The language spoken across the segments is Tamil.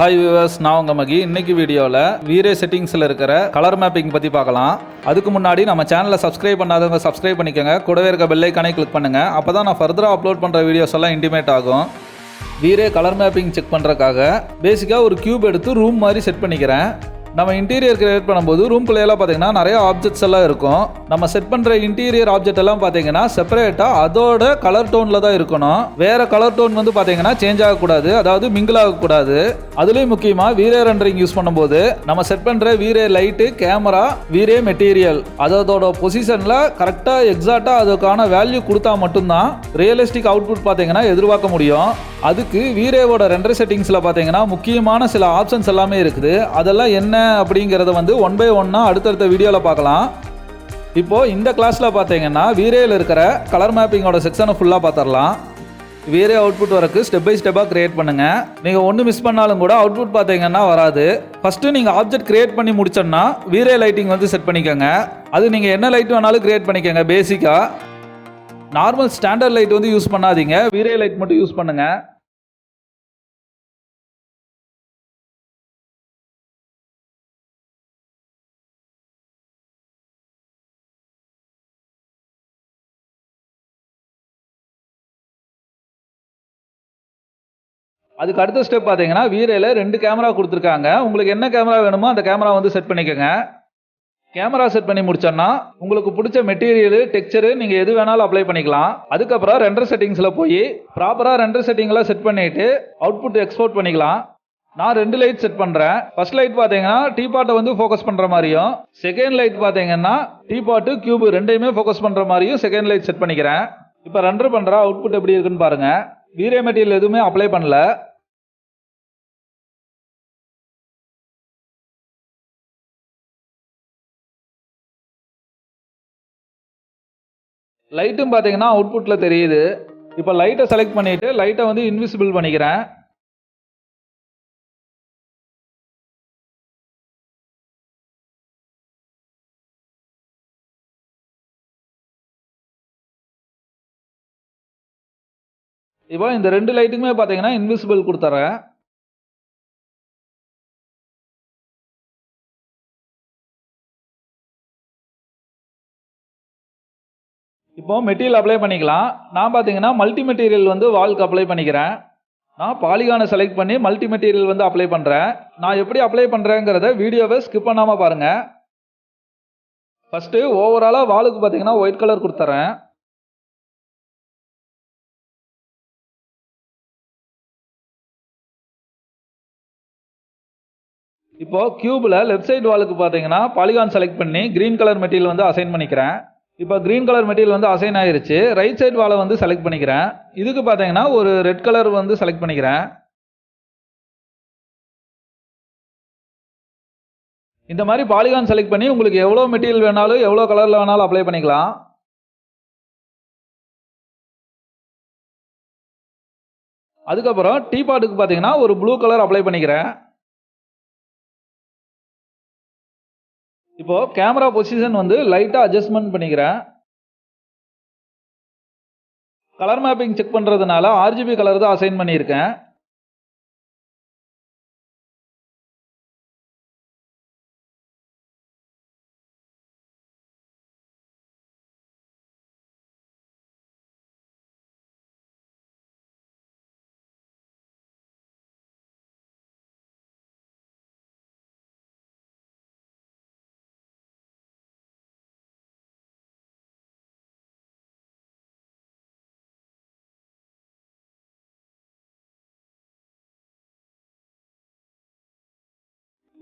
ஹாய் வியூவர்ஸ், நான் உங்கள் மகி. இன்னைக்கு வீடியோவில் வீரே செட்டிங்ஸில் இருக்கிற கலர் மேப்பிங் பற்றி பார்க்கலாம். அதுக்கு முன்னாடி நம்ம சேனலை சப்ஸ்கிரைப் பண்ணாதவங்க சப்ஸ்கிரைப் பண்ணிக்கோங்க. கூடவே இருக்க பெல் ஐக்கானை கிளிக் பண்ணுங்கள். அப்போ தான் நான் ஃபர்தராக அப்லோட் பண்ணுற வீடியோஸ் எல்லாம் இன்டிமேட் ஆகும். வீரே கலர் மேப்பிங் செக் பண்ணுறதுக்காக பேசிக்காக ஒரு கியூப் எடுத்து ரூம் மாதிரி செட் பண்ணிக்கிறேன். நம்ம இன்டீரியர் கிரியேட் பண்ணும்போது ரூம்குள்ளேயெல்லாம் பார்த்தீங்கன்னா நிறைய ஆப்ஜெக்ட்ஸ் எல்லாம் இருக்கும். நம்ம செட் பண்ணுற இன்டீரியர் ஆப்ஜெக்ட் எல்லாம் பார்த்தீங்கன்னா செப்பரேட்டாக அதோட கலர் டோனில் தான் இருக்கணும். வேற கலர் டோன் வந்து பார்த்தீங்கன்னா சேஞ்ச் ஆகக்கூடாது, அதாவது மிங்கிள் ஆகக்கூடாது. அதுலேயும் முக்கியமாக வீரே ரெண்டரிங் யூஸ் பண்ணும்போது நம்ம செட் பண்ணுற வீரே லைட்டு, கேமரா, வீரே மெட்டீரியல் அதோட பொசிஷனில் கரெக்டாக எக்ஸாக்டாக அதுக்கான வேல்யூ கொடுத்தா மட்டும்தான் ரியலிஸ்டிக் அவுட்புட் பார்த்தீங்கன்னா எதிர்பார்க்க முடியும். அதுக்கு வீரேவோட ரெண்டர் செட்டிங்ஸில் பார்த்தீங்கன்னா முக்கியமான சில ஆப்ஷன்ஸ் எல்லாமே இருக்குது. அதெல்லாம் என்ன அப்படிங்கிறத வந்து ஒன் பை ஒன்னாக அடுத்தடுத்த வீடியோவில் பார்க்கலாம். இப்போது இந்த கிளாஸில் பார்த்தீங்கன்னா வீரேயில் இருக்கிற கலர் மேப்பிங்கோட செக்ஷனை ஃபுல்லாக பார்த்துடலாம். வீரே அவுட்புட் வரக்கு ஸ்டெப் பை ஸ்டெப்பாக கிரியேட் பண்ணுங்கள். நீங்கள் ஒன்று மிஸ் பண்ணாலும் கூட அவுட்புட் பார்த்தீங்கன்னா வராது. ஃபஸ்ட்டு நீங்கள் ஆப்ஜெக்ட் கிரியேட் பண்ணி முடிச்சோன்னா வீரே லைட்டிங் வந்து செட் பண்ணிக்கோங்க. அது நீங்கள் என்ன லைட் வேணாலும் கிரியேட் பண்ணிக்கோங்க. பேசிக்காக நார்மல் ஸ்டாண்டர்ட் லைட் வந்து யூஸ் பண்ணாதீங்க, வீரே லைட் மட்டும் யூஸ் பண்ணுங்கள். அதுக்கு அடுத்த ஸ்டெப் பார்த்தீங்கன்னா வீரேல 2 கேமரா கொடுத்துருக்காங்க. உங்களுக்கு என்ன கேமரா வேணுமோ அந்த கேமரா வந்து செட் பண்ணிக்கோங்க. கேமரா செட் பண்ணி முடிச்சோன்னா உங்களுக்கு பிடிச்ச மெட்டீரியல், டெக்ஸ்சரு நீங்கள் எது வேணாலும் அப்ளை பண்ணிக்கலாம். அதுக்கப்புறம் ரெண்டர் செட்டிங்ஸில் போய் ப்ராப்பராக ரெண்டர் செட்டிங்லாம் செட் பண்ணிவிட்டு அவுட்புட் எக்ஸ்போர்ட் பண்ணிக்கலாம். நான் 2 லைட் செட் பண்ணுறேன். ஃபர்ஸ்ட் லைட் பார்த்தீங்கன்னா டீபாட்டை வந்து ஃபோக்கஸ் பண்ணுற மாதிரியும், செகண்ட் லைட் பார்த்தீங்கன்னா டீபாட்டு, கியூப் ரெண்டையுமே ஃபோக்கஸ் பண்ணுற மாதிரியும் செகண்ட் லைட் செட் பண்ணிக்கிறேன். இப்போ ரெண்டர் பண்ணுற அவுட்புட் எப்படி இருக்குன்னு பாருங்கள். வீரே மெட்டீரியல் எதுவுமே அப்ளை பண்ணல. லைட்டும் பார்த்தீங்கன்னா அவுட்புட்டில் தெரியுது. இப்போ லைட்டை செலக்ட் பண்ணிவிட்டு லைட்டை வந்து இன்விசிபிள் பண்ணிக்கிறேன். இப்போ இந்த 2 லைட்டுக்குமே பார்த்தீங்கன்னா இன்விசிபிள் கொடுத்துட்றேன். இப்போ மெட்டீரியல் அப்ளை பண்ணிக்கலாம். நான் பார்த்தீங்கன்னா மல்டி மெட்டீரியல் வந்து வால்க்கு அப்ளை பண்ணிக்கிறேன். நான் பாலிகானை செலக்ட் பண்ணி மல்டி மெட்டீரியல் வந்து அப்ளை பண்ணுறேன். நான் எப்படி அப்ளை பண்ணுறேங்கிறத வீடியோவை ஸ்கிப் பண்ணாமல் பாருங்கள். ஃபஸ்ட்டு ஓவராலாக வாலுக்கு பார்த்தீங்கன்னா ஒயிட் கலர் கொடுத்துட்றேன். இப்போ கியூபில் லெஃப்ட் சைடு வாலுக்கு பார்த்தீங்கன்னா பாலிகான் செலக்ட் பண்ணி கிரீன் கலர் மெட்டீரியல் வந்து அசைன் பண்ணிக்கிறேன். இப்போ கிரீன் கலர் மெட்டீரியல் வந்து அசைன் ஆயிருச்சு. ரைட் சைடு வாலை வந்து செலக்ட் பண்ணிக்கிறேன். இதுக்கு பார்த்தீங்கன்னா ஒரு ரெட் கலர் வந்து செலக்ட் பண்ணிக்கிறேன். இந்த மாதிரி பாலிகான் செலக்ட் பண்ணி உங்களுக்கு எவ்வளோ மெட்டீரியல் வேணாலும் எவ்வளோ கலரில் வேணாலும் அப்ளை பண்ணிக்கலாம். அதுக்கப்புறம் டீபாட்டுக்கு பார்த்தீங்கன்னா ஒரு ப்ளூ கலர் அப்ளை பண்ணிக்கிறேன். இப்போ கேமரா பொசிஷன் வந்து லைட்டாக அட்ஜஸ்ட்மெண்ட் பண்ணிக்கிறேன். கலர் மேப்பிங் செக் பண்ணுறதுனால RGB கலர் தான் அசைன் பண்ணியிருக்கேன்.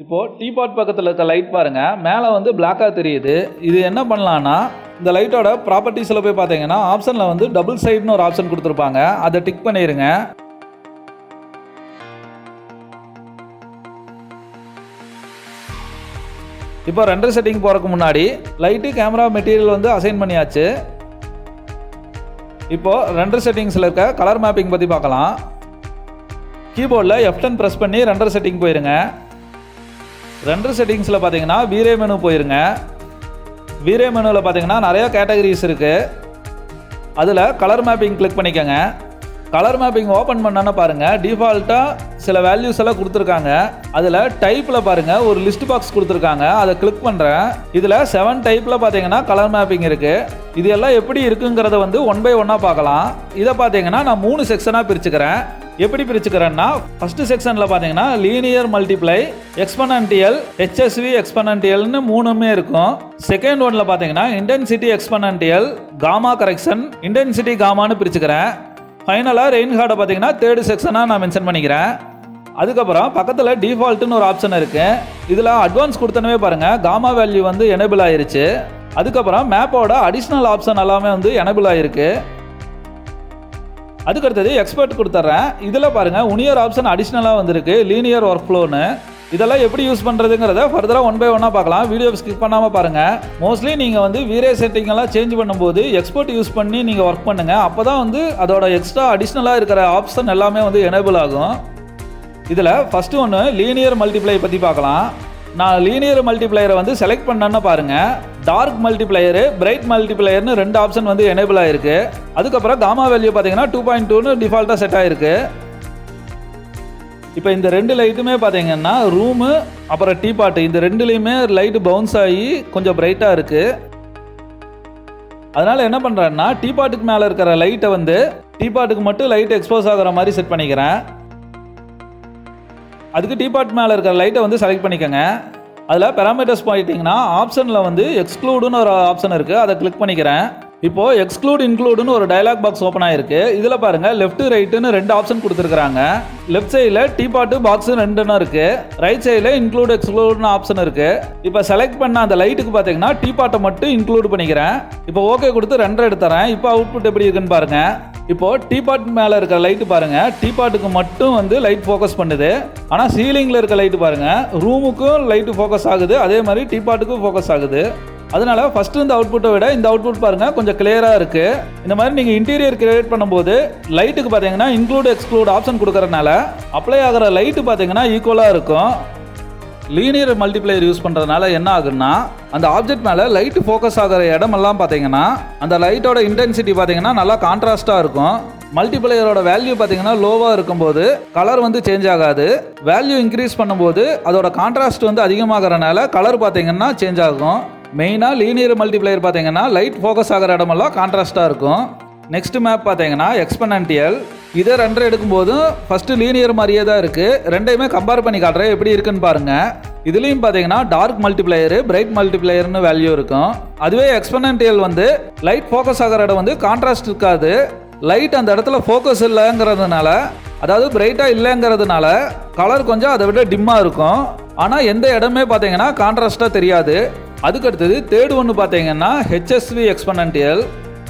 இப்போ டீபாட் பக்கத்தில் இருக்க லைட் பாருங்க, மேலே வந்து பிளாக்காக தெரியுது. இது என்ன பண்ணலான்னா, இந்த லைட்டோட ப்ராப்பர்ட்டிஸில் போய் பார்த்தீங்கன்னா ஆப்ஷனில் வந்து டபுள் சைடுன்னு ஒரு ஆப்ஷன் கொடுத்துருப்பாங்க. அதை டிக் பண்ணிடுங்க. இப்போ ரெண்டர் செட்டிங் போகிறதுக்கு முன்னாடி லைட்டு, கேமரா, மெட்டீரியல் வந்து அசைன் பண்ணியாச்சு. இப்போ ரெண்டர் செட்டிங்ஸில் இருக்க கலர் மேப்பிங் பற்றி பார்க்கலாம். கீபோர்டில் F10 ப்ரெஸ் பண்ணி ரெண்டர் செட்டிங் போயிருங்க. ரெண்டர் செட்டிங்ஸில் பார்த்தீங்கன்னா வீரே மெனு போயிருங்க. வீரே மெனுவில் பார்த்தீங்கன்னா நிறைய கேட்டகரிஸ் இருக்குது. அதில் கலர் மேப்பிங் கிளிக் பண்ணிக்கோங்க. கலர் மேப்பிங் ஓப்பன் பண்ணானே பாருங்கள், டிஃபால்ட்டாக சில வேல்யூஸ் எல்லாம் கொடுத்துருக்காங்க. அதில் டைப்பில் பாருங்கள் ஒரு லிஸ்ட் பாக்ஸ் கொடுத்துருக்காங்க. அதை கிளிக் பண்ணுறேன். இதில் 7 டைப்பில் பார்த்தீங்கன்னா கலர் மேப்பிங் இருக்குது. இது எல்லாம் எப்படி இருக்குங்கிறத வந்து 1 by 1 பார்க்கலாம். இதை பார்த்தீங்கன்னா நான் 3 செக்ஷனாக பிரிச்சுக்கிறேன். எப்படி பிரிச்சுக்கிறேன்னா, ஃபர்ஸ்ட் செக்ஷனில் பார்த்தீங்கன்னா லீனியர் மல்டிப்ளை, எக்ஸ்பனன்டியல், ஹெச்எஸ்வி எக்ஸ்பனன்டியல்னு 3மே இருக்கும். செகண்ட் ஒன்ல பார்த்தீங்கன்னா இன்டென்சிட்டி எக்ஸ்பனன்டியல், காமா கரெக்ஷன், இன்டென்சிட்டி காமான்னு பிரிச்சுக்கிறேன். ஃபைனலாக ரெயின்ஹார்டை பார்த்தீங்கன்னா தேர்டு செக்ஷனாக நான் மென்ஷன் பண்ணிக்கிறேன். அதுக்கப்புறம் பக்கத்தில் டிஃபால்ட்டுன்னு ஒரு ஆப்ஷன் இருக்குது. இதில் அட்வான்ஸ் கொடுத்தனவே பாருங்கள், காமா வேல்யூ வந்து எனேபிள் ஆயிருச்சு. அதுக்கப்புறம் மேப்போட அடிஷ்னல் ஆப்ஷன் எல்லாமே வந்து எனேபிள் ஆயிருக்கு. அதுக்கடுத்தது எக்ஸ்பர்ட் கொடுத்துட்றேன். இதில் பாருங்கள் உனியர் ஆப்ஷன் அடிஷ்னலாக வந்திருக்கு, லீனியர் ஒர்க் ஃப்ளோன்னு. இதெல்லாம் எப்படி யூஸ் பண்ணுறதுங்கிறத ஃபர்தராக 1 by 1 பார்க்கலாம். வீடியோ ஸ்கிப் பண்ணாமல் பாருங்கள். மோஸ்ட்லி நீங்கள் வந்து வீரே செட்டிங்கெல்லாம் சேஞ்ச் பண்ணும்போது எக்ஸ்பர்ட் யூஸ் பண்ணி நீங்கள் ஒர்க் பண்ணுங்கள். அப்போ தான் வந்து அதோட எக்ஸ்ட்ரா அடிஷ்னலாக இருக்கிற ஆப்ஷன் எல்லாமே வந்து எனேபிள் ஆகும். இதில் ஃபஸ்ட்டு ஒன்று லீனியர் மல்டிப்ளை பற்றி பார்க்கலாம். நான் லீனியர் மல்டிப்ளையரை வந்து செலக்ட் பண்ணேன்னு பாருங்கள், டார்க் மல்டிப்ளையரு, பிரைட் மல்டிப்ளையர்னு 2 ஆப்ஷன் வந்து எனேபிள் ஆகிருக்கு. அதுக்கப்புறம் காமா வேல்யூ பார்த்தீங்கன்னா 2.2ன்னு டிஃபால்ட்டாக செட் ஆகிருக்கு. இப்போ இந்த 2 லைட்டுமே பார்த்தீங்கன்னா ரூமு அப்புறம் டீபாட்டு, இந்த 2லையுமே லைட்டு பவுன்ஸ் ஆகி கொஞ்சம் பிரைட்டாக இருக்குது. அதனால் என்ன பண்ணுறேன்னா, டீபாட்டுக்கு மேலே இருக்கிற லைட்டை வந்து டீபாட்டுக்கு மட்டும் லைட் எக்ஸ்போஸ் ஆகிற மாதிரி செட் பண்ணிக்கிறேன். அதுக்கு டீபாட் மேலே இருக்கிற லைட்டை வந்து செலக்ட் பண்ணிக்கோங்க. அதில் பேராமீட்டர்ஸ் போயிட்டிங்கன்னா ஆப்ஷனில் வந்து எக்ஸ்க்ளூடுன்னு ஒரு ஆப்ஷன் இருக்குது, அதை கிளிக் பண்ணிக்கிறேன். இப்போது எக்ஸ்க்ளூட் இன்க்ளூடுன்னு ஒரு டயலாக் பாக்ஸ் ஓப்பன் ஆகிருக்கு. இதில் பாருங்கள் லெஃப்ட் ரைட்டுன்னு 2 ஆப்ஷன் கொடுத்துருக்காங்க. லெஃப்ட் சைடில் டீபாட்டு பாக்ஸு 2ன்னு இருக்குது, ரைட் சைடில் இன்க்ளூட் எக்ஸ்க்ளூட்னு ஆப்ஷன் இருக்குது. இப்போ செலக்ட் பண்ண அந்த லைட்டுக்கு பார்த்தீங்கன்னா டீபாட்டை மட்டும் இன்க்ளூட் பண்ணிக்கிறேன். இப்போ ஓகே கொடுத்து 2 எடுத்துறேன். இப்போ அவுட்புட் எப்படி இருக்குன்னு பாருங்கள். இப்போது டீபாட் மேலே இருக்கிற லைட்டு பாருங்கள், டீபாட்டுக்கு மட்டும் வந்து லைட் ஃபோக்கஸ் பண்ணுது. ஆனால் சீலிங்கில் இருக்க லைட்டு பாருங்கள், ரூமுக்கும் லைட்டு ஃபோக்கஸ் ஆகுது, அதே மாதிரி டீபாட்டுக்கும் ஃபோக்கஸ் ஆகுது. அதனால ஃபஸ்ட்டு இந்த அவுட்புட்டை விட இந்த அவுட்புட் பாருங்கள் கொஞ்சம் கிளியராக இருக்குது. இந்த மாதிரி நீங்கள் இன்டீரியர் கிரியேட் பண்ணும்போது லைட்டுக்கு பார்த்தீங்கன்னா இன்க்ளூட் எக்ஸ்க்ளூட் ஆப்ஷன் கொடுக்கறதுனால அப்ளை ஆகிற லைட்டு பார்த்தீங்கன்னா ஈக்குவலாக இருக்கும். லீனியர் மல்டிப்ளையர் யூஸ் பண்ணுறதுனால என்ன ஆகுன்னா, அந்த ஆப்ஜெக்ட் மேலே லைட்டு ஃபோக்கஸ் ஆகிற இடமெல்லாம் பார்த்தீங்கன்னா அந்த லைட்டோட இன்டென்சிட்டி பார்த்தீங்கன்னா நல்லா கான்ட்ராஸ்ட்டாக இருக்கும். மல்டிப்ளையரோட வேல்யூ பார்த்தீங்கன்னா லோவாக இருக்கும்போது கலர் வந்து சேஞ்ச் ஆகாது. வேல்யூ இன்க்ரீஸ் பண்ணும்போது அதோட கான்ட்ராஸ்ட் வந்து அதிகமாகறனால கலர் பார்த்தீங்கன்னா சேஞ்ச் ஆகும். மெயினாக லீனியர் மல்டிப்ளையர் பார்த்தீங்கன்னா லைட் ஃபோக்கஸ் ஆகிற இடமெல்லாம் கான்ட்ராஸ்ட்டாக இருக்கும். நெக்ஸ்ட் மேப் பார்த்தீங்கன்னா எக்ஸ்பனன்டியல். இதை 2 எடுக்கும்போதும் ஃபஸ்ட்டு லீனியர் மாதிரியே தான் இருக்குது. 2யுமே கம்பேர் பண்ணி காட்டுறேன் எப்படி இருக்குன்னு பாருங்கள். இதுலேயும் பார்த்தீங்கன்னா டார்க் மல்டிப்ளையரு, பிரைட் மல்டிப்ளையர்னு வேல்யூ இருக்கும். அதுவே எக்ஸ்பனன்டியல் வந்து லைட் ஃபோக்கஸ் ஆகிற இடம் வந்து கான்ட்ராஸ்ட் இருக்காது. லைட் அந்த இடத்துல ஃபோக்கஸ் இல்லைங்கிறதுனால, அதாவது பிரைட்டாக இல்லைங்கிறதுனால கலர் கொஞ்சம் அதை விட டிம்மாக இருக்கும். ஆனால் எந்த இடமே பார்த்தீங்கன்னா கான்ட்ராஸ்ட்டாக தெரியாது. அதுக்கடுத்தது தேர்ட் ஒன்று பார்த்தீங்கன்னா ஹெச்எஸ்வி எக்ஸ்பனன்டியல்.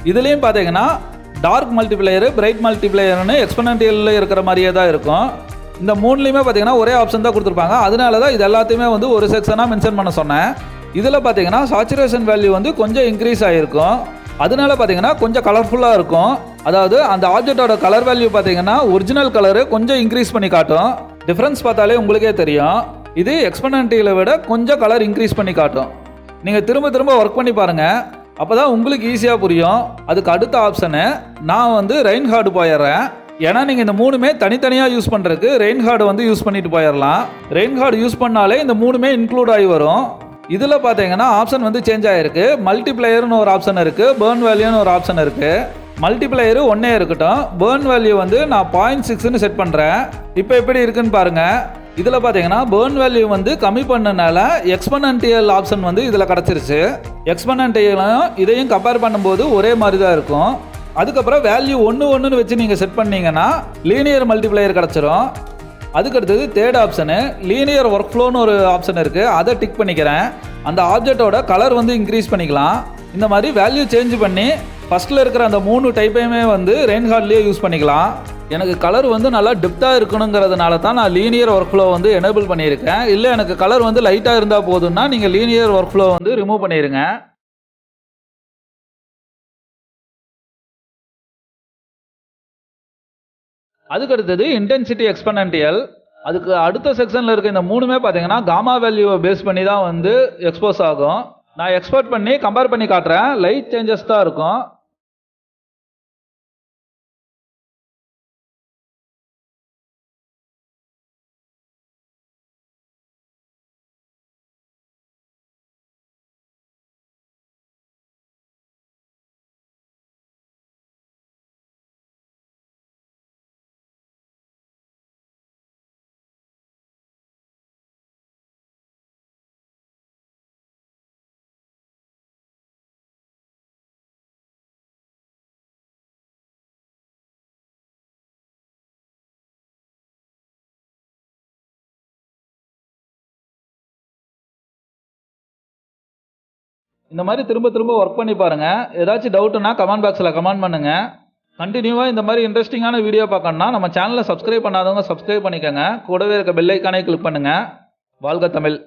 இதுலேயும் பார்த்தீங்கன்னா டார்க் மல்டிப்ளையரு, பிரைட் மல்டிப்ளையர்னு எக்ஸ்பனன்டியலில் இருக்கிற மாதிரியே தான் இருக்கும். இந்த 3லையுமே பார்த்தீங்கன்னா ஒரே ஆப்ஷன் தான் கொடுத்துருப்பாங்க. அதனால தான் இது எல்லாத்தையுமே வந்து ஒரு செக்ஷனாக மென்ஷன் பண்ண சொன்னேன். இதில் பார்த்தீங்கன்னா சாச்சுரேஷன் வேல்யூ வந்து கொஞ்சம் இன்க்ரீஸ் ஆகிருக்கும். அதனால பார்த்தீங்கன்னா கொஞ்சம் கலர்ஃபுல்லாக இருக்கும். அதாவது அந்த ஆப்ஜெக்டோட கலர் வேல்யூ பார்த்தீங்கன்னா ஒரிஜினல் கலரு கொஞ்சம் இன்க்ரீஸ் பண்ணி காட்டும். டிஃப்ரென்ஸ் பார்த்தாலே உங்களுக்கே தெரியும். இது எக்ஸ்பனன்டியலை விட கொஞ்சம் கலர் இன்க்ரீஸ் பண்ணி காட்டும். நீங்கள் திரும்ப திரும்ப ஒர்க் பண்ணி பாருங்கள், அப்போ தான் உங்களுக்கு ஈஸியாக புரியும். அதுக்கு அடுத்த ஆப்ஷனு நான் வந்து ரெயின்ஹார்டு போயிடுறேன். ஏன்னா நீங்கள் இந்த 3மே தனித்தனியாக யூஸ் பண்ணுறதுக்கு ரெயின்ஹார்டு வந்து யூஸ் பண்ணிட்டு போயிடலாம். ரெயின்ஹார்டு யூஸ் பண்ணாலே இந்த 3மே இன்க்ளூட் ஆகி வரும். இதில் பார்த்தீங்கன்னா ஆப்ஷன் வந்து சேஞ்ச் ஆகிருக்கு. மல்டிப்ளையர்னு ஒரு ஆப்ஷன் இருக்குது, பேர்ன் வேல்யூன்னு ஒரு ஆப்ஷன் இருக்குது. மல்டிப்ளையரு 1 இருக்கட்டும், பேர்ன் வேல்யூ வந்து நான் 0.6ன்னு செட் பண்ணுறேன். இப்போ எப்படி இருக்குன்னு பாருங்கள். இதில் பார்த்தீங்கன்னா பேர்ன் வேல்யூ வந்து கம்மி பண்ணனால எக்ஸ்பனன்டியல் ஆப்ஷன் வந்து இதில் கிடச்சிருச்சு. எக்ஸ்பனன்டியலும் இதையும் கம்பேர் பண்ணும்போது ஒரே மாதிரி தான் இருக்கும். அதுக்கப்புறம் வேல்யூ 1 வச்சு நீங்கள் செட் பண்ணீங்கன்னா லீனியர் மல்டிப்ளையர் கிடச்சிரும். அதுக்கடுத்தது தேர்ட் ஆப்ஷனு லீனியர் ஒர்க் ஃப்ளோன்னு ஒரு ஆப்ஷன் இருக்குது, அதை டிக் பண்ணிக்கிறேன். அந்த ஆப்ஜெக்டோட கலர் வந்து இன்க்ரீஸ் பண்ணிக்கலாம். இந்த மாதிரி வேல்யூ சேஞ்ச் பண்ணி ஃபஸ்ட்டில் இருக்கிற அந்த 3 டைப்பையுமே வந்து ரெயின்ஹார்ட்லேயே யூஸ் பண்ணிக்கலாம். எனக்கு கலர் வந்து நல்லா டெப்த்தாக இருக்கணுங்கிறதுனால தான் நான் லீனியர் ஒர்க் ஃப்ளோ வந்து எனேபிள் பண்ணியிருக்கேன். இல்லை எனக்கு கலர் வந்து லைட்டாக இருந்தால் போதும்னா நீங்கள் லீனியர் ஒர்க் ஃப்ளோ வந்து ரிமூவ் பண்ணிடுங்க. அதுக்கடுத்தது இன்டென்சிட்டி எக்ஸ்பனன்டியல். அதுக்கு அடுத்த செக்ஷனில் இருக்க இந்த 3மே பார்த்தீங்கன்னா காமா வேல்யூவை பேஸ் பண்ணி தான் வந்து எக்ஸ்போஸ் ஆகும். நான் எக்ஸ்போர்ட் பண்ணி கம்பேர் பண்ணி காட்டுறேன். லைட் சேஞ்சஸ் தான் இருக்கும். இந்த மாதிரி திரும்ப திரும்ப ஒர்க் பண்ணி பாருங்கள். ஏதாச்சும் டவுட்டுன்னா கமெண்ட் பாக்ஸில் கமெண்ட் பண்ணுங்கள். கண்டினியூவாக இந்த மாதிரி இன்ட்ரெஸ்டிங்கான வீடியோ பார்க்கணுன்னா நம்ம சேனலை சப்ஸ்கிரைப் பண்ணாதவங்க சப்ஸ்கிரைப் பண்ணிக்கோங்க. கூடவே இருக்க பெல் ஐக்கானை கிளிக் பண்ணுங்கள். வாழ்க தமிழ்.